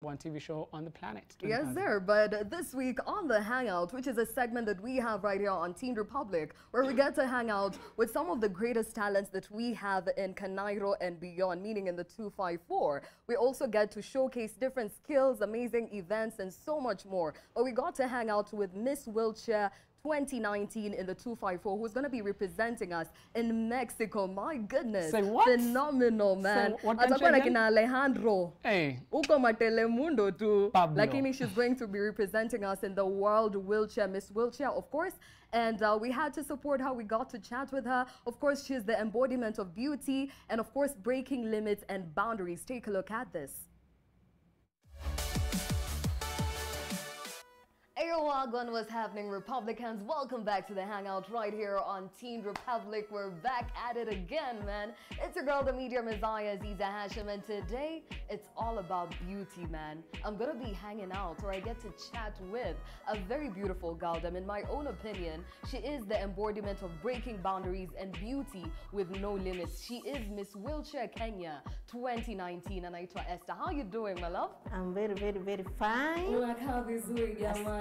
one TV show on the planet. Yes, sir. But this week on The Hangout, which is a segment that we have right here on Teen Republic, where we get to hang out with some of the greatest talents that we have in Kanairo and beyond, meaning in the 254. We also get to showcase different skills, amazing events, and so much more. But we got to hang out with Miss Wheelchair 2019 in the 254, who's going to be representing us in Mexico. My goodness. Say what? Phenomenal, man. Say what country again? Alejandro. Hey. Uko matelemundo tu. Pablo. Lakini she's going to be representing us in the World Wheelchair, Miss Wheelchair, of course. And we had to support her. We got to chat with her. Of course, she's the embodiment of beauty and, of course, breaking limits and boundaries. Take a look at this. Wagwan was happening, Republicans. Welcome back to The Hangout right here on Teen Republic. We're back at it again, man. It's your girl, the media messiah, Aziza Hashim, and today it's all about beauty, man. I'm gonna be hanging out where I get to chat with a very beautiful girl. In my own opinion, she is the embodiment of breaking boundaries and beauty with no limits. She is Miss Wheelchair Kenya 2019, and Esther. How you doing, my love? I'm very, very, very fine.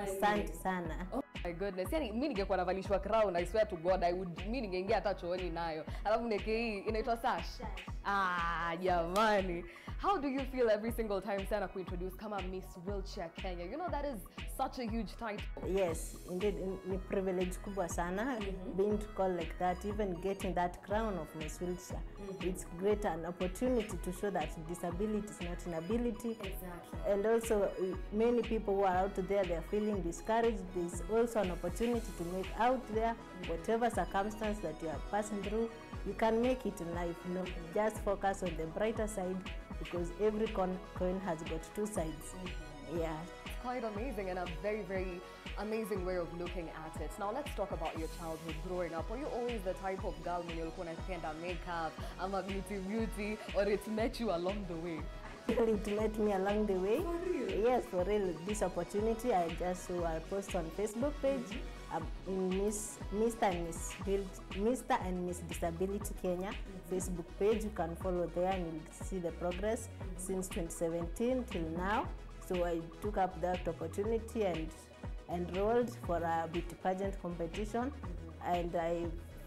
Asante sana. Oh my goodness. Yani mimi ningekuwa navalishwa crown, I swear to God, mimi ningeingia hata chooni nayo. Alafu neke hii inaitwa sash. Jamani. How do you feel every single time sana kuintroduce kama Miss Wheelchair Kenya? You know that is such a huge title. Yes, indeed, ni privilege kubwa sana being called like that, even getting that crown of Miss Wheelchair. It's great an opportunity to show that disability is not inability. Exactly. And also many people who are out there, they're feeling discouraged. There's also an opportunity to make out there whatever circumstance that you are passing through, you can make it in life. You know, just focus on the brighter side, because every coin has got two sides. Yeah. It's quite amazing and a very, very amazing way of looking at it. Now let's talk about your childhood growing up. Were you always the type of girl when you're going to spend a makeup, I'm a beauty, or it met you along the way? It met me along the way. For real? Yes, for real. This opportunity, I just saw a post on Facebook page in Mr. and Miss Disability Kenya Facebook page. You can follow there and you'll see the progress since 2017 till now. So I took up that opportunity and enrolled for a beauty pageant competition, and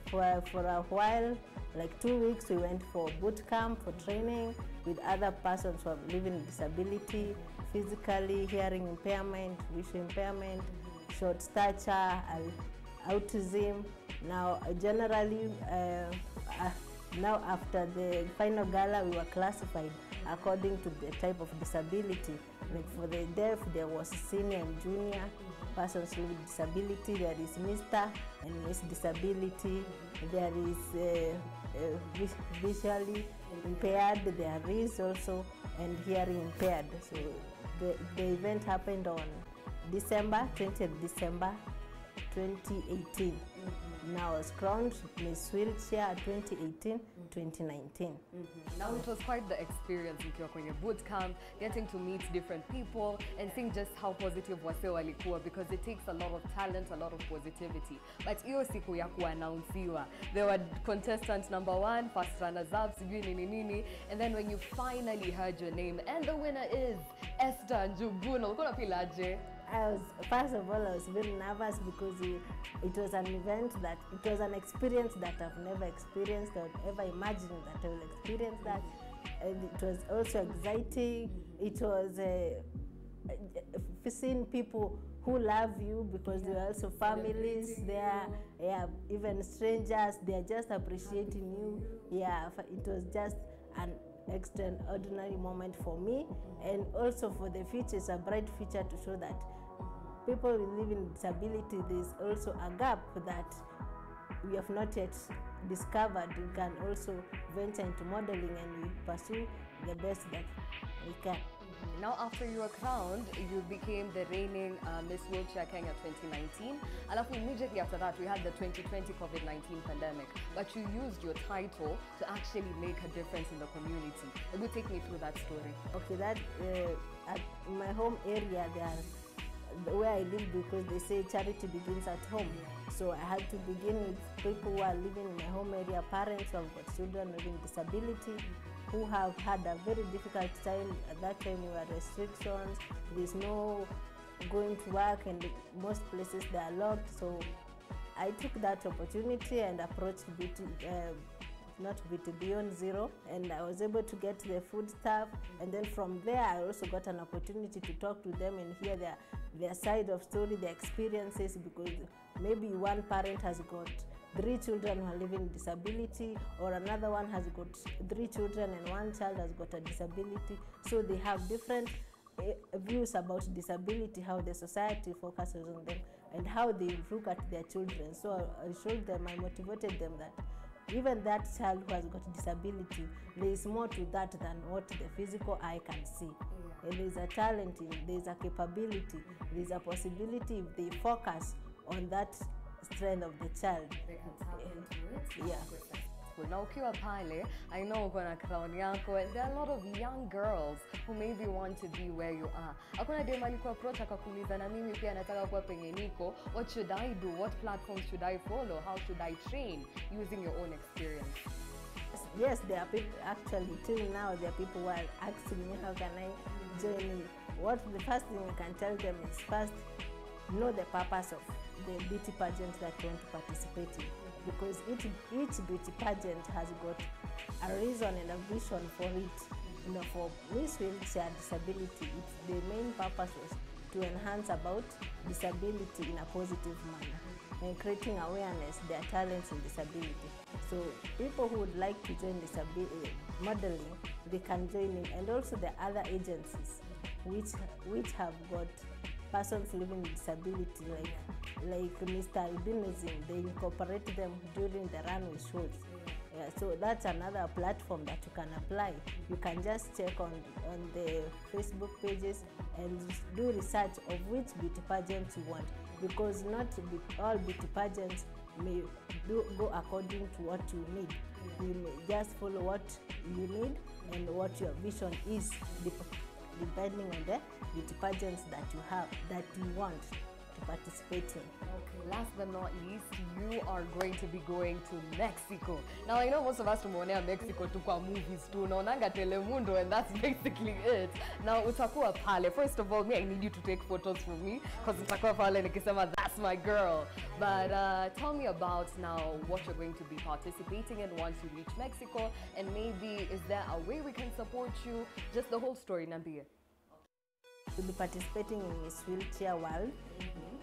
for a while, like 2 weeks, we went for boot camp for training with other persons who have living disability, physically, hearing impairment, vision impairment, short stature, autism. Now, generally, now after the final gala, we were classified according to the type of disability. Like for the deaf, there was senior and junior persons with disability. There is Mr. and Miss Disability. There is visually impaired. There is also and hearing impaired. So the event happened on 20th December 2018. Now I was crowned Miss Wheelchair 2018-2019. Now it was quite the experience in your boot camp, getting to meet different people and seeing just how positive wase walikuwa, because it takes a lot of talent, a lot of positivity. But hiyo siku ya kuannouncewa, there were contestants number 1, first runners up, sijui nini nini, and then when you finally heard your name and the winner is Esther Njuguna, ulikuwa feel aje? First of all, I was very nervous because it was an event that, it was an experience that I've never experienced or ever imagined that I will experience that. And it was also exciting. It was seeing people who love you, because they are also families there, yeah, even strangers, they are just appreciating you. Yeah, it was just an extraordinary moment for me, and also for the future. It's a bright future to show that people living with disability, there's also a gap that we have not yet discovered. We can also venture into modeling and we pursue the best that we can. Now after you were crowned, you became the reigning Miss Wheelchair Kenya 2019. And immediately after that, we had the 2020 COVID-19 pandemic. But you used your title to actually make a difference in the community. Will you take me through that story? Okay, that in my home area, where I live, because they say charity begins at home. So I had to begin with people who are living in my home area, parents who have got children with disability, who have had a very difficult time. At that time, there were restrictions. There's no going to work, and most places they are locked. So I took that opportunity and approached Beyond Zero, and I was able to get the food stuff. And then from there, I also got an opportunity to talk to them and hear their side of story, their experiences, because maybe one parent has got 3 children who are living with disability, or another one has got 3 children and one child has got a disability. So they have different views about disability, how the society focuses on them, and how they look at their children. So I showed them, I motivated them that even that child who has got disability, there is more to that than what the physical eye can see. And there is a talent, there is a capability, there is a possibility if they focus on that strength of the child. They can tap into it. Yeah. Na ukiwa pale, I know uko na crown yako, and there are a lot of young girls who maybe want to be where you are. Hakuna dem alikuwa approach akakuuliza na mimi pia nataka kuwa penye niko. What should I do? What platforms should I follow? How should I train using your own experience? Yes, there are people, actually till now there are people who are asking me how can I join in. What the first thing I can tell them is, first, know the purpose of the beauty pageant that you want to participate in, because each beauty pageant has got a reason and a vision for it. You know, for Miss Wheelchair Disability, the main purpose was to enhance about disability in a positive manner and creating awareness their talents in disability. So people who would like to join modeling, they can join in, and also the other agencies which have got persons living with disability, like Mr. Albinism, they incorporate them during the runway shows. Yeah, so that's another platform that you can apply. You can just check on the Facebook pages and do research of which beauty pageants you want, because not all beauty pageants may go according to what you need. You may just follow what you need and what your vision is, depending on the beauty pageants that you have, that you want to participate in. Okay, last but not least, you are going to be going to Mexico. Now, I know most of us tumeonea Mexico tu kwa movies tu, unaonanga Telemundo, and that's basically it. Now, utakuwa pale. First of all, I need you to take photos for me, because utakuwa pale nikisema, that's my girl. But tell me about now what you're going to be participating in once you reach Mexico, and maybe is there a way we can support you? Just the whole story, Nambia. We'll be participating in Miss Wheelchair World.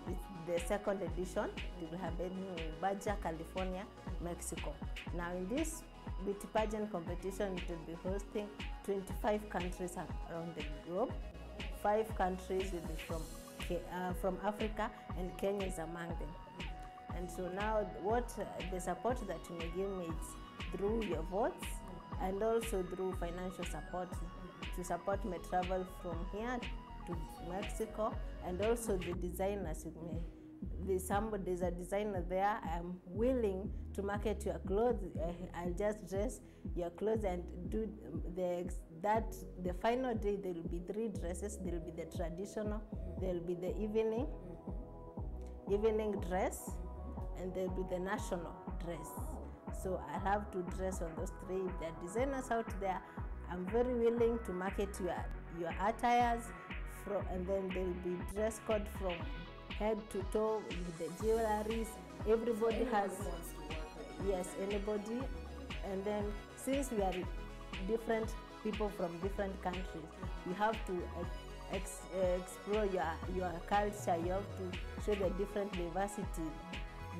It's the second edition. It will happen in Baja, California, Mexico. Now in this beauty pageant competition, it will be hosting 25 countries around the globe. 5 countries will be from Africa, and Kenya is among them. And so now what the support that you may give me is through your votes, and also through financial support to support my travel from here to Mexico, and also the designers. There's a designer there. I'm willing to market your clothes. I'll just dress your clothes and do the final day. There will be 3 dresses. There will be the traditional, there will be the evening dress, and there will be the national dress. So I have to dress on those 3. There are designers out there. I'm very willing to market your attires, and then there will be dress code from head to toe with the jewelries. Everybody has, yes, anybody. And then since we are different people from different countries, you have to explore your culture. You have to show the different diversity.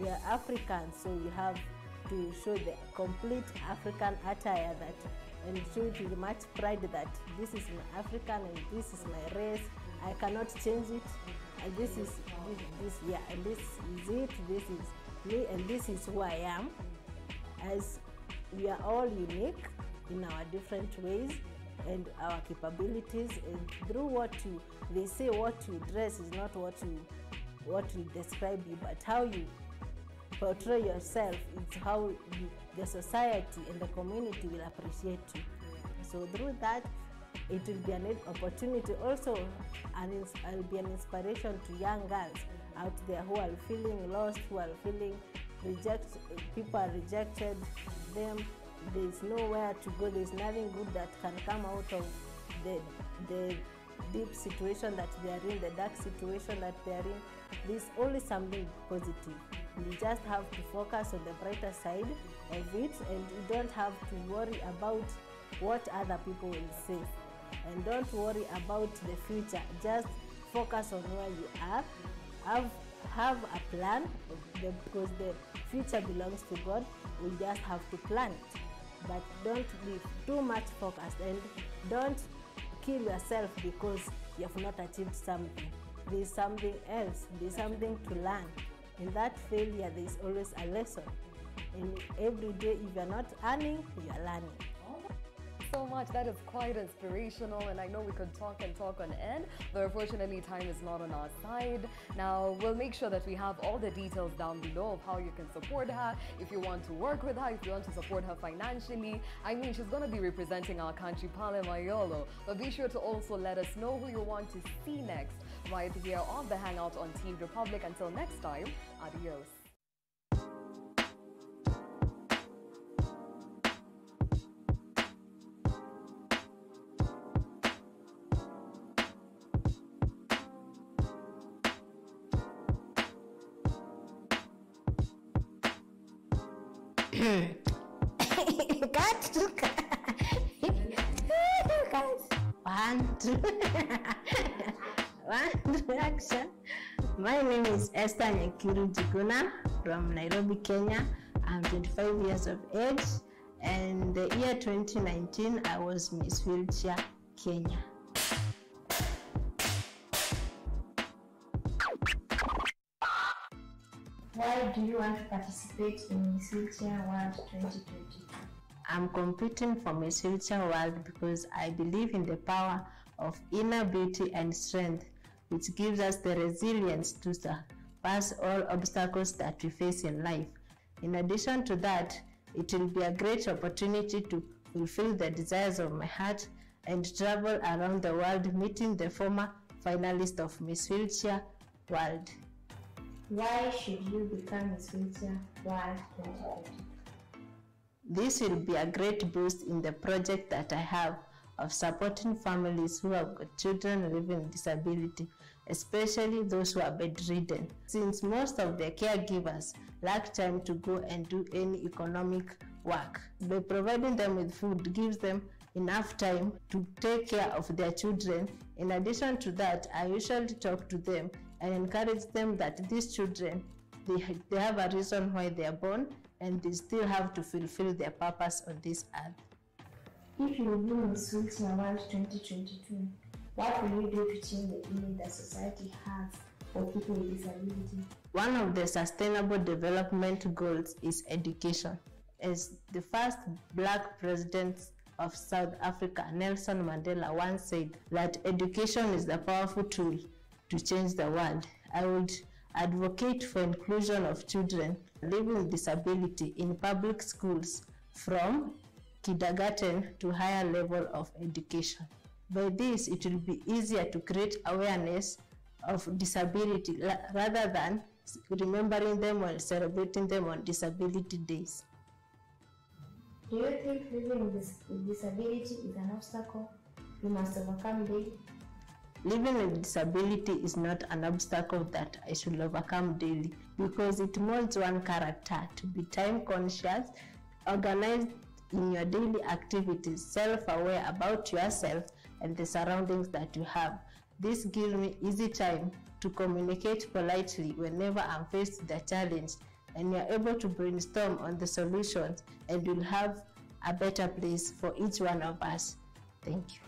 We are Africans, so you have to show the complete African attire and show with much pride that this is my African and this is my race. I cannot change it. And this is and this is it. This is me, and this is who I am. As we are all unique in our different ways and our capabilities, and through they say what you dress is not what will describe you, but how you portray yourself. It's how the society and the community will appreciate you. So through that, it will be an opportunity. Also, I'll be an inspiration to young girls out there who are feeling lost, who are feeling rejected. People are rejected them. there's nowhere to go, there's nothing good that can come out of the deep situation that they are in, the dark situation that they are in. There's always something positive. You just have to focus on the brighter side of it, and you don't have to worry about what other people will say. And don't worry about the future. Just focus on where you are. Have a plan, because the future belongs to God. We just have to plan it. But don't be too much focused, and don't kill yourself because you have not achieved something. There's something else. There's something to learn. In that failure, there's always a lesson. And every day, if you're not earning, you're learning. So much. That is quite inspirational, and I know we could talk and talk on end, but unfortunately time is not on our side. Now we'll make sure that we have all the details down below of how you can support her, if you want to work with her, if you want to support her financially. I mean, she's going to be representing our country, Pale Mayolo, but be sure to also let us know who you want to see next right here on The Hangout on Teen Republic. Until next time, adios. Action. My name is Esther Njuguna from Nairobi, Kenya. I'm 25 years of age, and the year 2019 I was Miss Wheelchair Kenya. Why do you want to participate in Miss Wheelchair World 2022? I'm competing for Miss Wheelchair World because I believe in the power of inner beauty and strength, which gives us the resilience to surpass all obstacles that we face in life. In addition to that, it will be a great opportunity to fulfill the desires of my heart and travel around the world meeting the former finalists of Miss Wheelchair World. Why should you become Miss Wheelchair World 2022? This will be a great boost in the project that I have of supporting families who have got children living with disability, especially those who are bedridden, since most of their caregivers lack time to go and do any economic work. By providing them with food gives them enough time to take care of their children. In addition to that, I usually talk to them and encourage them that these children, they have a reason why they are born, and they still have to fulfill their purpose on this earth. If you win Miss Wheelchair World 2022, what will you do to change the image that society has for people with disability? One of the sustainable development goals is education. As the first Black president of South Africa, Nelson Mandela, once said that education is the powerful tool to change the world. I would advocate for inclusion of children living with disability in public schools from kindergarten to higher level of education. By this, it will be easier to create awareness of disability rather than remembering them or celebrating them on disability days. Do you think living with disability is an obstacle you must overcome daily? Living with disability is not an obstacle that I should overcome daily, because it molds one character to be time conscious, organized in your daily activities, self-aware about yourself and the surroundings that you have. This gives me easy time to communicate politely whenever I'm faced with a challenge, and you're able to brainstorm on the solutions, and you'll have a better place for each one of us. Thank you.